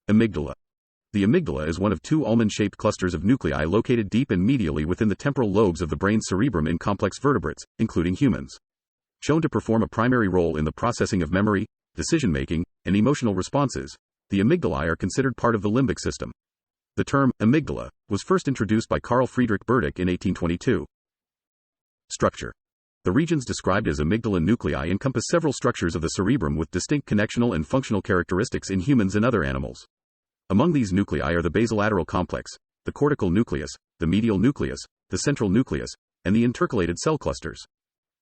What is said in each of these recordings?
Amygdala. The amygdala is one of two almond-shaped clusters of nuclei located deep and medially within the temporal lobes of the brain's cerebrum in complex vertebrates, including humans. Shown to perform a primary role in the processing of memory, decision-making, and emotional responses, the amygdalae are considered part of the limbic system. The term amygdala was first introduced by Carl Friedrich Burdick in 1822. Structure. The regions described as amygdala nuclei encompass several structures of the cerebrum with distinct connectional and functional characteristics in humans and other animals. Among these nuclei are the basolateral complex, the cortical nucleus, the medial nucleus, the central nucleus, and the intercalated cell clusters.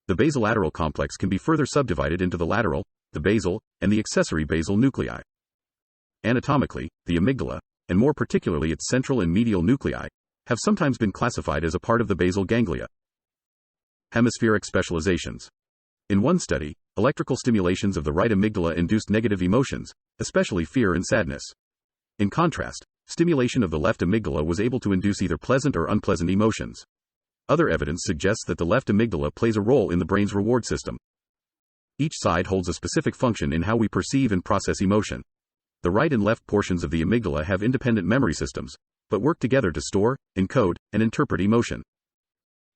The basolateral complex can be further subdivided into the lateral, the basal, and the accessory basal nuclei. Anatomically, the amygdala, and more particularly its central and medial nuclei, have sometimes been classified as a part of the basal ganglia. Hemispheric specializations. In one study, electrical stimulations of the right amygdala induced negative emotions, especially fear and sadness. In contrast, stimulation of the left amygdala was able to induce either pleasant or unpleasant emotions. Other evidence suggests that the left amygdala plays a role in the brain's reward system. Each side holds a specific function in how we perceive and process emotion. The right and left portions of the amygdala have independent memory systems, but work together to store, encode, and interpret emotion.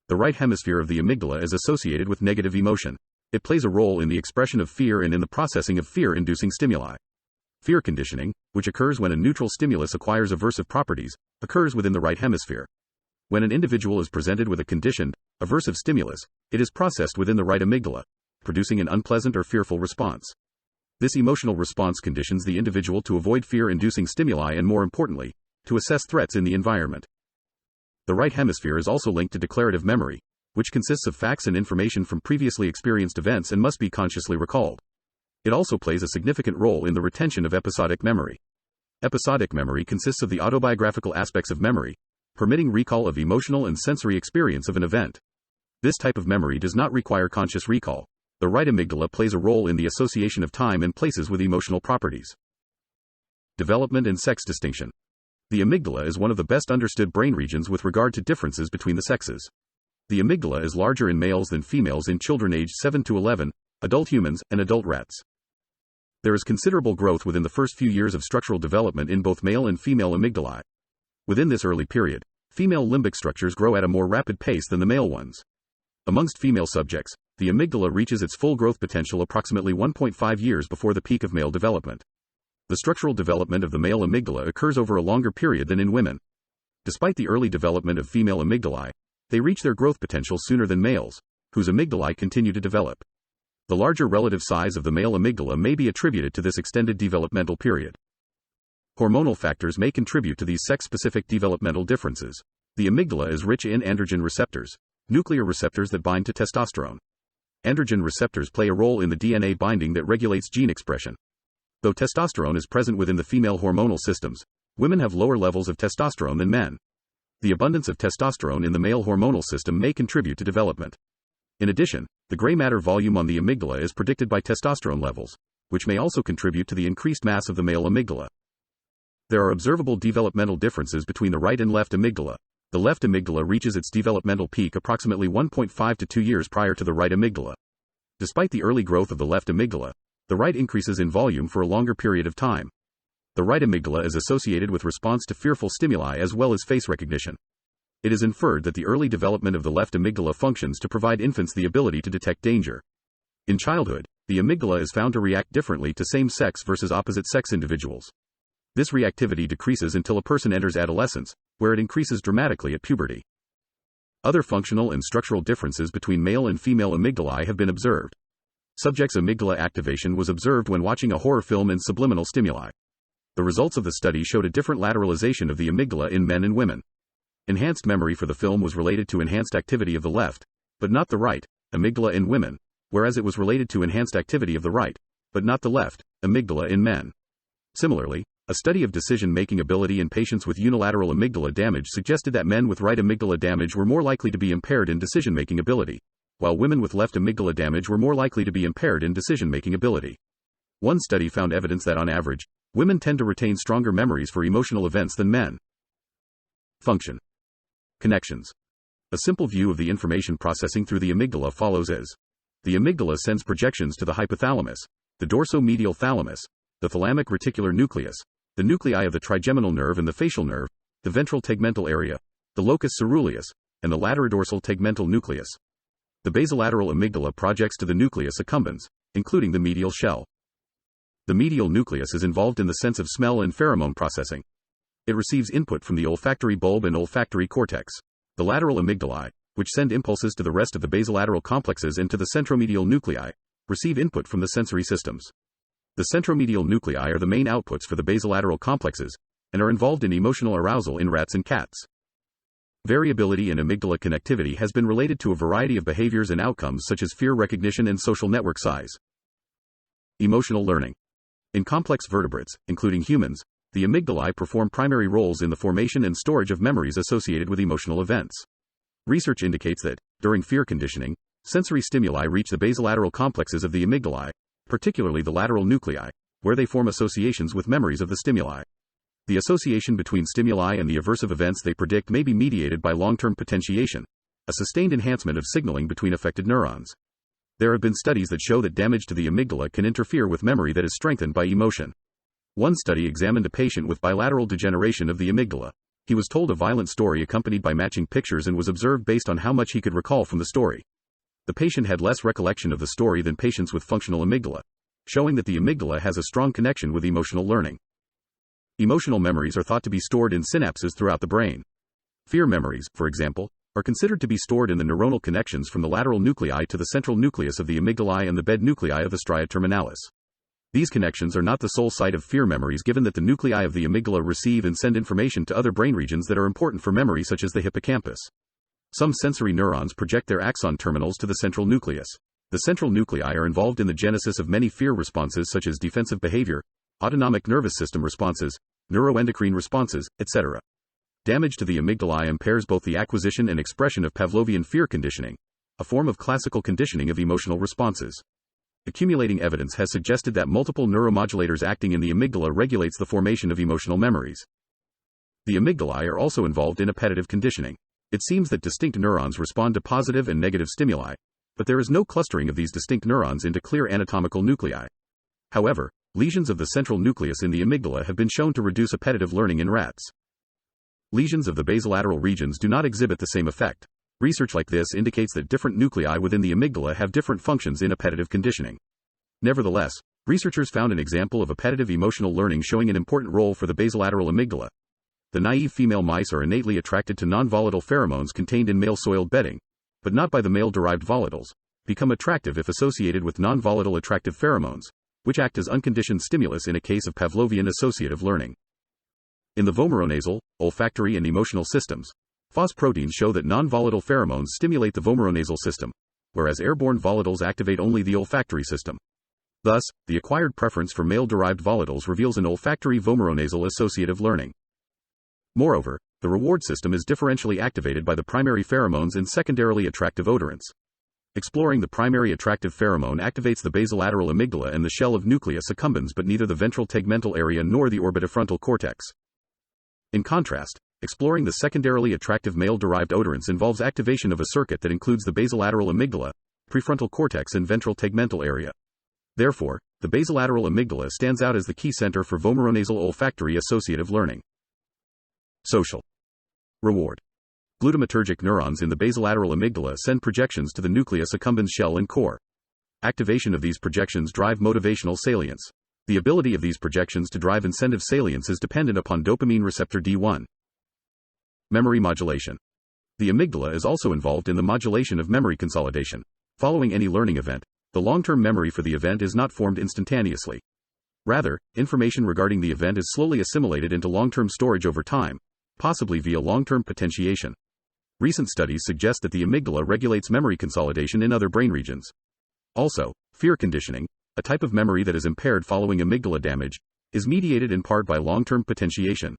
The right hemisphere of the amygdala is associated with negative emotion. It plays a role in the expression of fear and in the processing of fear-inducing stimuli. Fear conditioning, which occurs when a neutral stimulus acquires aversive properties, occurs within the right hemisphere. When an individual is presented with a conditioned, aversive stimulus, it is processed within the right amygdala, producing an unpleasant or fearful response. This emotional response conditions the individual to avoid fear-inducing stimuli and, more importantly, to assess threats in the environment. The right hemisphere is also linked to declarative memory, which consists of facts and information from previously experienced events and must be consciously recalled. It also plays a significant role in the retention of episodic memory. Episodic memory consists of the autobiographical aspects of memory, permitting recall of emotional and sensory experience of an event. This type of memory does not require conscious recall. The right amygdala plays a role in the association of time and places with emotional properties. Development and sex distinction. The amygdala is one of the best understood brain regions with regard to differences between the sexes. The amygdala is larger in males than females in children aged 7 to 11, adult humans, and adult rats. There is considerable growth within the first few years of structural development in both male and female amygdalae. Within this early period, female limbic structures grow at a more rapid pace than the male ones. Amongst female subjects, the amygdala reaches its full growth potential approximately 1.5 years before the peak of male development. The structural development of the male amygdala occurs over a longer period than in women. Despite the early development of female amygdalae, they reach their growth potential sooner than males, whose amygdalae continue to develop. The larger relative size of the male amygdala may be attributed to this extended developmental period. Hormonal factors may contribute to these sex-specific developmental differences. The amygdala is rich in androgen receptors, nuclear receptors that bind to testosterone. Androgen receptors play a role in the DNA binding that regulates gene expression. Though testosterone is present within the female hormonal systems, women have lower levels of testosterone than men. The abundance of testosterone in the male hormonal system may contribute to development. In addition, the gray matter volume on the amygdala is predicted by testosterone levels, which may also contribute to the increased mass of the male amygdala. There are observable developmental differences between the right and left amygdala. The left amygdala reaches its developmental peak approximately 1.5 to 2 years prior to the right amygdala. Despite the early growth of the left amygdala, the right increases in volume for a longer period of time. The right amygdala is associated with response to fearful stimuli as well as face recognition. It is inferred that the early development of the left amygdala functions to provide infants the ability to detect danger. In childhood, the amygdala is found to react differently to same-sex versus opposite-sex individuals. This reactivity decreases until a person enters adolescence, where it increases dramatically at puberty. Other functional and structural differences between male and female amygdalae have been observed. Subjects' amygdala activation was observed when watching a horror film and subliminal stimuli. The results of the study showed a different lateralization of the amygdala in men and women. Enhanced memory for the film was related to enhanced activity of the left, but not the right, amygdala in women, whereas it was related to enhanced activity of the right, but not the left, amygdala in men. Similarly, a study of decision-making ability in patients with unilateral amygdala damage suggested that men with right amygdala damage were more likely to be impaired in decision-making ability, while women with left amygdala damage were more likely to be impaired in decision-making ability. One study found evidence that on average, women tend to retain stronger memories for emotional events than men. Function. Connections. A simple view of the information processing through the amygdala follows as: the amygdala sends projections to the hypothalamus, the dorsomedial thalamus, the thalamic reticular nucleus, the nuclei of the trigeminal nerve and the facial nerve, the ventral tegmental area, the locus ceruleus, and the laterodorsal tegmental nucleus. The basolateral amygdala projects to the nucleus accumbens, including the medial shell. The medial nucleus is involved in the sense of smell and pheromone processing. It receives input from the olfactory bulb and olfactory cortex. The lateral amygdalae, which send impulses to the rest of the basolateral complexes and to the centromedial nuclei, receive input from the sensory systems. The centromedial nuclei are the main outputs for the basolateral complexes, and are involved in emotional arousal in rats and cats. Variability in amygdala connectivity has been related to a variety of behaviors and outcomes such as fear recognition and social network size. Emotional learning. In complex vertebrates, including humans, the amygdalae perform primary roles in the formation and storage of memories associated with emotional events. Research indicates that, during fear conditioning, sensory stimuli reach the basolateral complexes of the amygdalae, particularly the lateral nuclei, where they form associations with memories of the stimuli. The association between stimuli and the aversive events they predict may be mediated by long-term potentiation, a sustained enhancement of signaling between affected neurons. There have been studies that show that damage to the amygdala can interfere with memory that is strengthened by emotion. One study examined a patient with bilateral degeneration of the amygdala. He was told a violent story accompanied by matching pictures and was observed based on how much he could recall from the story. The patient had less recollection of the story than patients with functional amygdala, showing that the amygdala has a strong connection with emotional learning. Emotional memories are thought to be stored in synapses throughout the brain. Fear memories, for example, are considered to be stored in the neuronal connections from the lateral nuclei to the central nucleus of the amygdalae and the bed nuclei of the stria terminalis. These connections are not the sole site of fear memories, given that the nuclei of the amygdala receive and send information to other brain regions that are important for memory, such as the hippocampus. Some sensory neurons project their axon terminals to the central nucleus. The central nuclei are involved in the genesis of many fear responses such as defensive behavior, autonomic nervous system responses, neuroendocrine responses, etc. Damage to the amygdala impairs both the acquisition and expression of Pavlovian fear conditioning, a form of classical conditioning of emotional responses. Accumulating evidence has suggested that multiple neuromodulators acting in the amygdala regulates the formation of emotional memories. The amygdalae are also involved in appetitive conditioning. It seems that distinct neurons respond to positive and negative stimuli, but there is no clustering of these distinct neurons into clear anatomical nuclei. However, lesions of the central nucleus in the amygdala have been shown to reduce appetitive learning in rats. Lesions of the basolateral regions do not exhibit the same effect. Research like this indicates that different nuclei within the amygdala have different functions in appetitive conditioning. Nevertheless, researchers found an example of appetitive emotional learning showing an important role for the basolateral amygdala. The naive female mice are innately attracted to non-volatile pheromones contained in male soiled bedding, but not by the male-derived volatiles, become attractive if associated with non-volatile attractive pheromones, which act as unconditioned stimulus in a case of Pavlovian associative learning. In the vomeronasal, olfactory and emotional systems, FOS proteins show that non-volatile pheromones stimulate the vomeronasal system, whereas airborne volatiles activate only the olfactory system. Thus, the acquired preference for male-derived volatiles reveals an olfactory vomeronasal associative learning. Moreover, the reward system is differentially activated by the primary pheromones and secondarily attractive odorants. Exploring the primary attractive pheromone activates the basolateral amygdala and the shell of nucleus accumbens, but neither the ventral tegmental area nor the orbitofrontal cortex. In contrast, exploring the secondarily attractive male-derived odorants involves activation of a circuit that includes the basolateral amygdala, prefrontal cortex and ventral tegmental area. Therefore, the basolateral amygdala stands out as the key center for vomeronasal olfactory associative learning. Social reward. Glutamatergic neurons in the basolateral amygdala send projections to the nucleus accumbens shell and core. Activation of these projections drive motivational salience. The ability of these projections to drive incentive salience is dependent upon dopamine receptor D1. Memory modulation. The amygdala is also involved in the modulation of memory consolidation. Following any learning event, the long-term memory for the event is not formed instantaneously. Rather, information regarding the event is slowly assimilated into long-term storage over time, possibly via long-term potentiation. Recent studies suggest that the amygdala regulates memory consolidation in other brain regions. Also, fear conditioning, a type of memory that is impaired following amygdala damage, is mediated in part by long-term potentiation.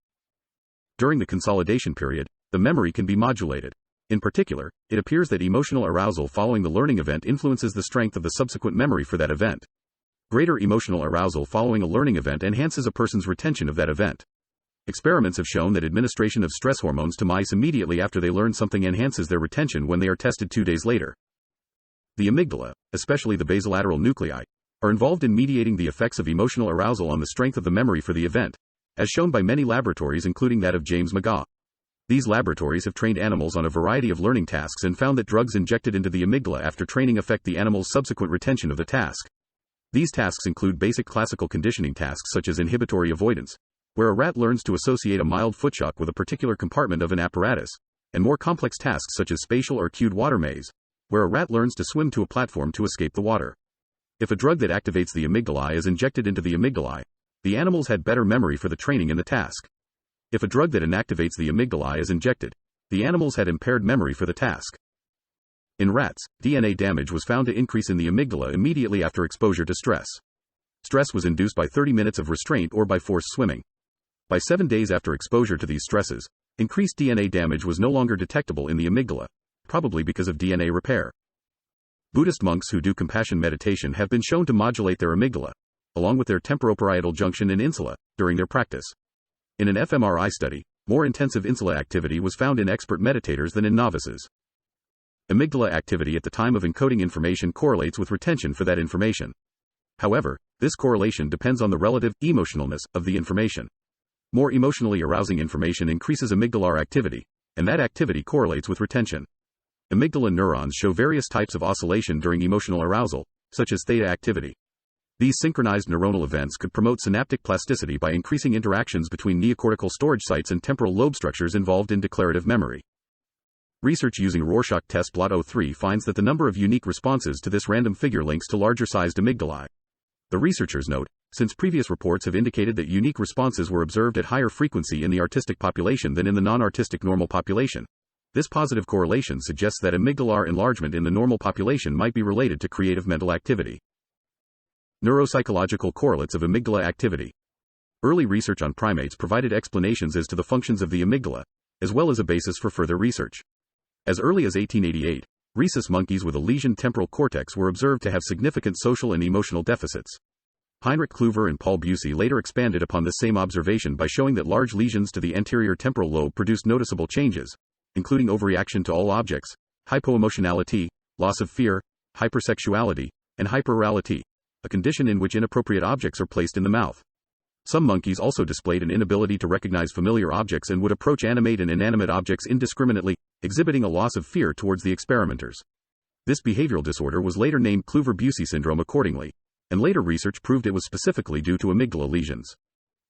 During the consolidation period, the memory can be modulated. In particular, it appears that emotional arousal following the learning event influences the strength of the subsequent memory for that event. Greater emotional arousal following a learning event enhances a person's retention of that event. Experiments have shown that administration of stress hormones to mice immediately after they learn something enhances their retention when they are tested 2 days later. The amygdala, especially the basolateral nuclei, are involved in mediating the effects of emotional arousal on the strength of the memory for the event, as shown by many laboratories including that of James McGaugh. These laboratories have trained animals on a variety of learning tasks and found that drugs injected into the amygdala after training affect the animal's subsequent retention of the task. These tasks include basic classical conditioning tasks such as inhibitory avoidance, where a rat learns to associate a mild footshock with a particular compartment of an apparatus, and more complex tasks such as spatial or cued water maze, where a rat learns to swim to a platform to escape the water. If a drug that activates the amygdala is injected into the amygdala, the animals had better memory for the training in the task. If a drug that inactivates the amygdala is injected, the animals had impaired memory for the task. In rats, DNA damage was found to increase in the amygdala immediately after exposure to stress. Stress was induced by 30 minutes of restraint or by forced swimming. By 7 days after exposure to these stresses, increased DNA damage was no longer detectable in the amygdala, probably because of DNA repair. Buddhist monks who do compassion meditation have been shown to modulate their amygdala, along with their temporoparietal junction and insula, during their practice. In an fMRI study, more intensive insula activity was found in expert meditators than in novices. Amygdala activity at the time of encoding information correlates with retention for that information. However, this correlation depends on the relative emotionalness of the information. More emotionally arousing information increases amygdalar activity, and that activity correlates with retention. Amygdala neurons show various types of oscillation during emotional arousal, such as theta activity. These synchronized neuronal events could promote synaptic plasticity by increasing interactions between neocortical storage sites and temporal lobe structures involved in declarative memory. Research using Rorschach test blot 03 finds that the number of unique responses to this random figure links to larger-sized amygdalae. The researchers note, since previous reports have indicated that unique responses were observed at higher frequency in the artistic population than in the non-artistic normal population, this positive correlation suggests that amygdalar enlargement in the normal population might be related to creative mental activity. Neuropsychological correlates of amygdala activity. Early research on primates provided explanations as to the functions of the amygdala, as well as a basis for further research. As early as 1888, rhesus monkeys with a lesioned temporal cortex were observed to have significant social and emotional deficits. Heinrich Kluver and Paul Busey later expanded upon this same observation by showing that large lesions to the anterior temporal lobe produced noticeable changes, including overreaction to all objects, hypoemotionality, loss of fear, hypersexuality, and hyperorality, a condition in which inappropriate objects are placed in the mouth. Some monkeys also displayed an inability to recognize familiar objects and would approach animate and inanimate objects indiscriminately, exhibiting a loss of fear towards the experimenters. This behavioral disorder was later named Kluver-Bucy syndrome accordingly, and later research proved it was specifically due to amygdala lesions.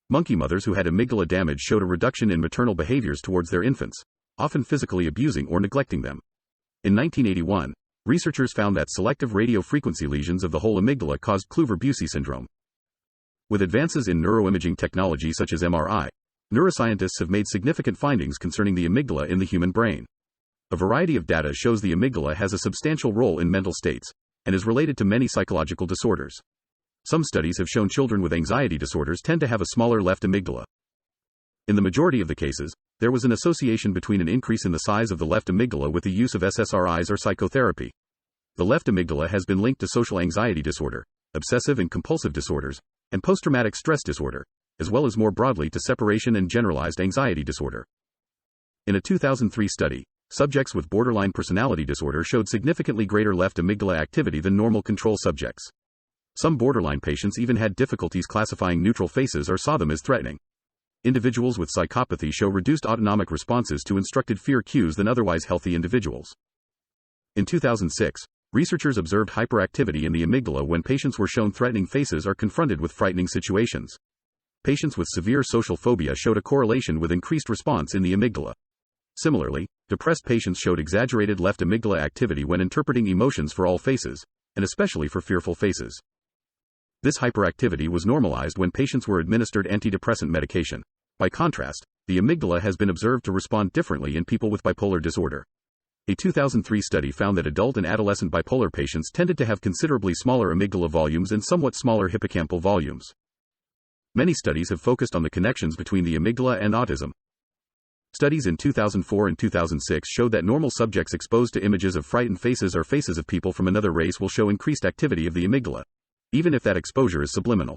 Monkey mothers who had amygdala damage showed a reduction in maternal behaviors towards their infants, often physically abusing or neglecting them. In 1981, researchers found that selective radiofrequency lesions of the whole amygdala caused Kluver-Bucy syndrome. With advances in neuroimaging technology such as MRI, neuroscientists have made significant findings concerning the amygdala in the human brain. A variety of data shows the amygdala has a substantial role in mental states, and is related to many psychological disorders. Some studies have shown children with anxiety disorders tend to have a smaller left amygdala. In the majority of the cases, there was an association between an increase in the size of the left amygdala with the use of SSRIs or psychotherapy. The left amygdala has been linked to social anxiety disorder, obsessive and compulsive disorders, and post-traumatic stress disorder, as well as more broadly to separation and generalized anxiety disorder. In a 2003 study, subjects with borderline personality disorder showed significantly greater left amygdala activity than normal control subjects. Some borderline patients even had difficulties classifying neutral faces or saw them as threatening. Individuals with psychopathy show reduced autonomic responses to instructed fear cues than otherwise healthy individuals. In 2006, researchers observed hyperactivity in the amygdala when patients were shown threatening faces or confronted with frightening situations. Patients with severe social phobia showed a correlation with increased response in the amygdala. Similarly, depressed patients showed exaggerated left amygdala activity when interpreting emotions for all faces, and especially for fearful faces. This hyperactivity was normalized when patients were administered antidepressant medication. By contrast, the amygdala has been observed to respond differently in people with bipolar disorder. A 2003 study found that adult and adolescent bipolar patients tended to have considerably smaller amygdala volumes and somewhat smaller hippocampal volumes. Many studies have focused on the connections between the amygdala and autism. Studies in 2004 and 2006 showed that normal subjects exposed to images of frightened faces or faces of people from another race will show increased activity of the amygdala, even if that exposure is subliminal.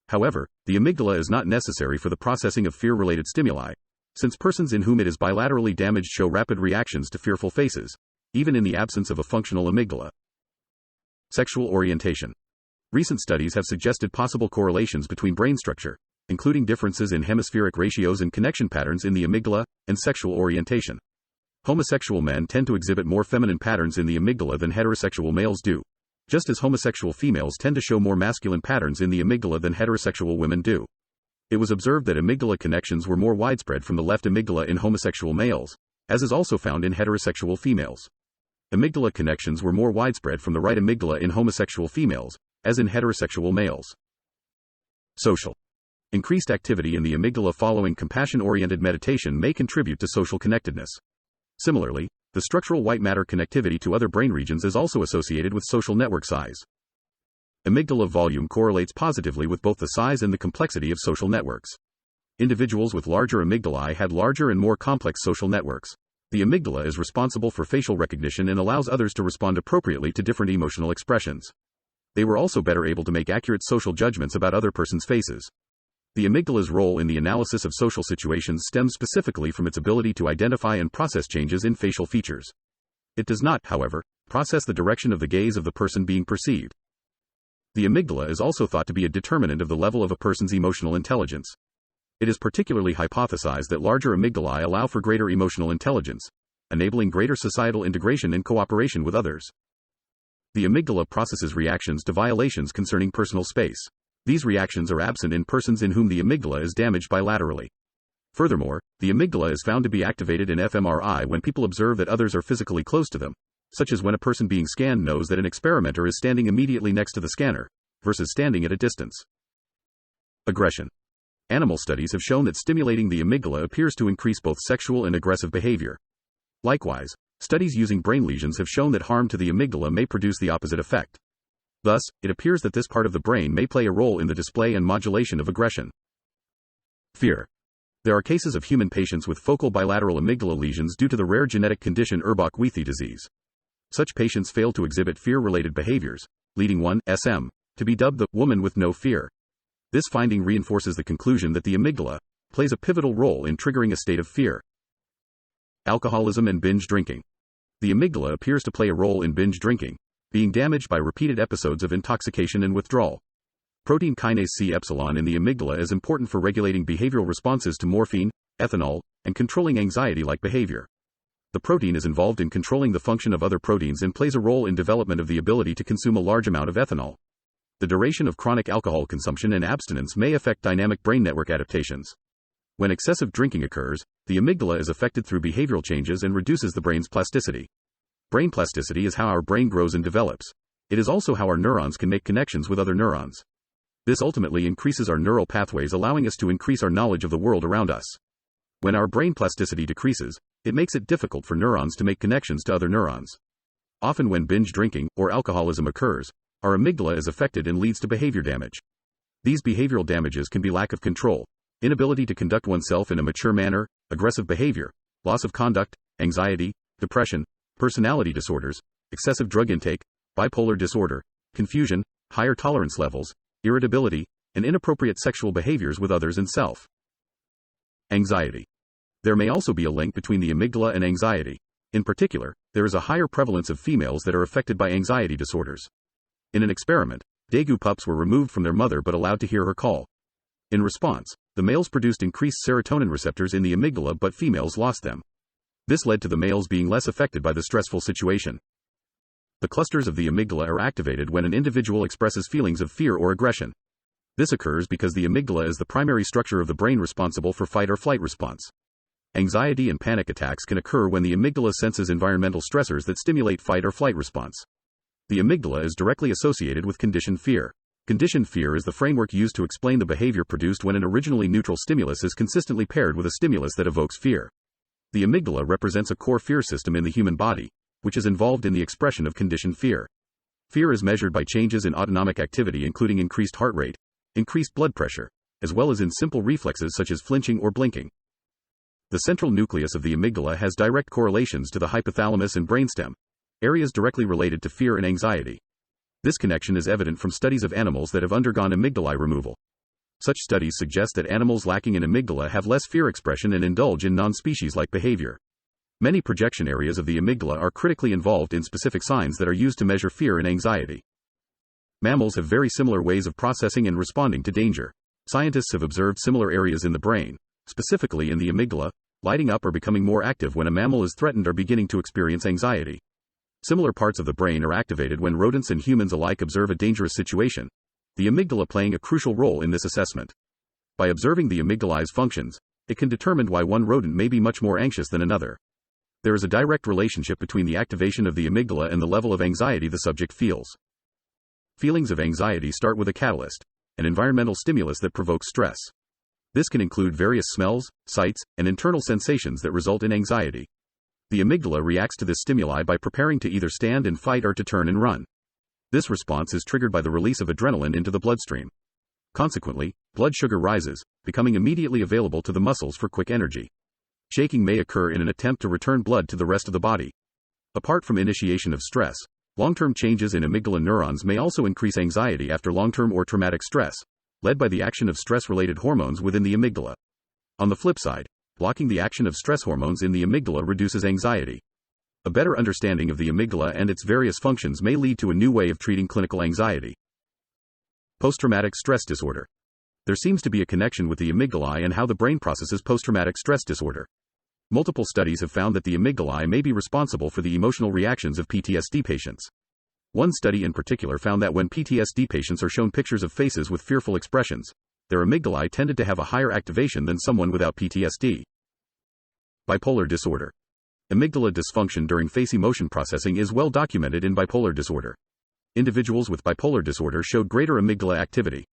However, the amygdala is not necessary for the processing of fear-related stimuli, since persons in whom it is bilaterally damaged show rapid reactions to fearful faces, even in the absence of a functional amygdala. Sexual orientation. Recent studies have suggested possible correlations between brain structure, including differences in hemispheric ratios and connection patterns in the amygdala, and sexual orientation. Homosexual men tend to exhibit more feminine patterns in the amygdala than heterosexual males do, just as homosexual females tend to show more masculine patterns in the amygdala than heterosexual women do. It was observed that amygdala connections were more widespread from the left amygdala in homosexual males, as is also found in heterosexual females. Amygdala connections were more widespread from the right amygdala in homosexual females, as in heterosexual males. Social. Increased activity in the amygdala following compassion-oriented meditation may contribute to social connectedness. Similarly, the structural white matter connectivity to other brain regions is also associated with social network size. Amygdala volume correlates positively with both the size and the complexity of social networks. Individuals with larger amygdalae had larger and more complex social networks. The amygdala is responsible for facial recognition and allows others to respond appropriately to different emotional expressions. They were also better able to make accurate social judgments about other person's faces. The amygdala's role in the analysis of social situations stems specifically from its ability to identify and process changes in facial features. It does not, however, process the direction of the gaze of the person being perceived. The amygdala is also thought to be a determinant of the level of a person's emotional intelligence. It is particularly hypothesized that larger amygdalae allow for greater emotional intelligence, enabling greater societal integration and cooperation with others. The amygdala processes reactions to violations concerning personal space. These reactions are absent in persons in whom the amygdala is damaged bilaterally. Furthermore, the amygdala is found to be activated in fMRI when people observe that others are physically close to them, such as when a person being scanned knows that an experimenter is standing immediately next to the scanner, versus standing at a distance. Aggression. Animal studies have shown that stimulating the amygdala appears to increase both sexual and aggressive behavior. Likewise, studies using brain lesions have shown that harm to the amygdala may produce the opposite effect. Thus, it appears that this part of the brain may play a role in the display and modulation of aggression. Fear. There are cases of human patients with focal bilateral amygdala lesions due to the rare genetic condition Urbach-Wiethe disease. Such patients fail to exhibit fear-related behaviors, leading one, SM, to be dubbed the woman with no fear. This finding reinforces the conclusion that the amygdala plays a pivotal role in triggering a state of fear. Alcoholism and binge drinking. The amygdala appears to play a role in binge drinking, being damaged by repeated episodes of intoxication and withdrawal. Protein kinase C epsilon in the amygdala is important for regulating behavioral responses to morphine, ethanol, and controlling anxiety-like behavior. The protein is involved in controlling the function of other proteins and plays a role in development of the ability to consume a large amount of ethanol. The duration of chronic alcohol consumption and abstinence may affect dynamic brain network adaptations. When excessive drinking occurs, the amygdala is affected through behavioral changes and reduces the brain's plasticity. Brain plasticity is how our brain grows and develops. It is also how our neurons can make connections with other neurons. This ultimately increases our neural pathways, allowing us to increase our knowledge of the world around us. When our brain plasticity decreases, it makes it difficult for neurons to make connections to other neurons. Often when binge drinking or alcoholism occurs, our amygdala is affected and leads to behavior damage. These behavioral damages can be lack of control, inability to conduct oneself in a mature manner, aggressive behavior, loss of conduct, anxiety, depression, personality disorders, excessive drug intake, bipolar disorder, confusion, higher tolerance levels, irritability, and inappropriate sexual behaviors with others and self. Anxiety. There may also be a link between the amygdala and anxiety. In particular, there is a higher prevalence of females that are affected by anxiety disorders. In an experiment, Daegu pups were removed from their mother but allowed to hear her call. In response, the males produced increased serotonin receptors in the amygdala but females lost them. This led to the males being less affected by the stressful situation. The clusters of the amygdala are activated when an individual expresses feelings of fear or aggression. This occurs because the amygdala is the primary structure of the brain responsible for fight or flight response. Anxiety and panic attacks can occur when the amygdala senses environmental stressors that stimulate fight or flight response. The amygdala is directly associated with conditioned fear. Conditioned fear is the framework used to explain the behavior produced when an originally neutral stimulus is consistently paired with a stimulus that evokes fear. The amygdala represents a core fear system in the human body, which is involved in the expression of conditioned fear. Fear is measured by changes in autonomic activity including increased heart rate, increased blood pressure, as well as in simple reflexes such as flinching or blinking. The central nucleus of the amygdala has direct correlations to the hypothalamus and brainstem, areas directly related to fear and anxiety. This connection is evident from studies of animals that have undergone amygdalae removal. Such studies suggest that animals lacking an amygdala have less fear expression and indulge in non-species-like behavior. Many projection areas of the amygdala are critically involved in specific signs that are used to measure fear and anxiety. Mammals have very similar ways of processing and responding to danger. Scientists have observed similar areas in the brain, specifically in the amygdala, lighting up or becoming more active when a mammal is threatened or beginning to experience anxiety. Similar parts of the brain are activated when rodents and humans alike observe a dangerous situation, the amygdala playing a crucial role in this assessment. By observing the amygdala's functions, it can determine why one rodent may be much more anxious than another. There is a direct relationship between the activation of the amygdala and the level of anxiety the subject feels. Feelings of anxiety start with a catalyst, an environmental stimulus that provokes stress. This can include various smells, sights, and internal sensations that result in anxiety. The amygdala reacts to this stimuli by preparing to either stand and fight or to turn and run. This response is triggered by the release of adrenaline into the bloodstream. Consequently, blood sugar rises, becoming immediately available to the muscles for quick energy. Shaking may occur in an attempt to return blood to the rest of the body. Apart from initiation of stress, long-term changes in amygdala neurons may also increase anxiety after long-term or traumatic stress, led by the action of stress-related hormones within the amygdala. On the flip side, blocking the action of stress hormones in the amygdala reduces anxiety. A better understanding of the amygdala and its various functions may lead to a new way of treating clinical anxiety. Post-traumatic stress disorder. There seems to be a connection with the amygdala and how the brain processes post-traumatic stress disorder. Multiple studies have found that the amygdala may be responsible for the emotional reactions of PTSD patients. One study in particular found that when PTSD patients are shown pictures of faces with fearful expressions, their amygdala tended to have a higher activation than someone without PTSD. Bipolar disorder. Amygdala dysfunction during face emotion processing is well documented in bipolar disorder. Individuals with bipolar disorder showed greater amygdala activity,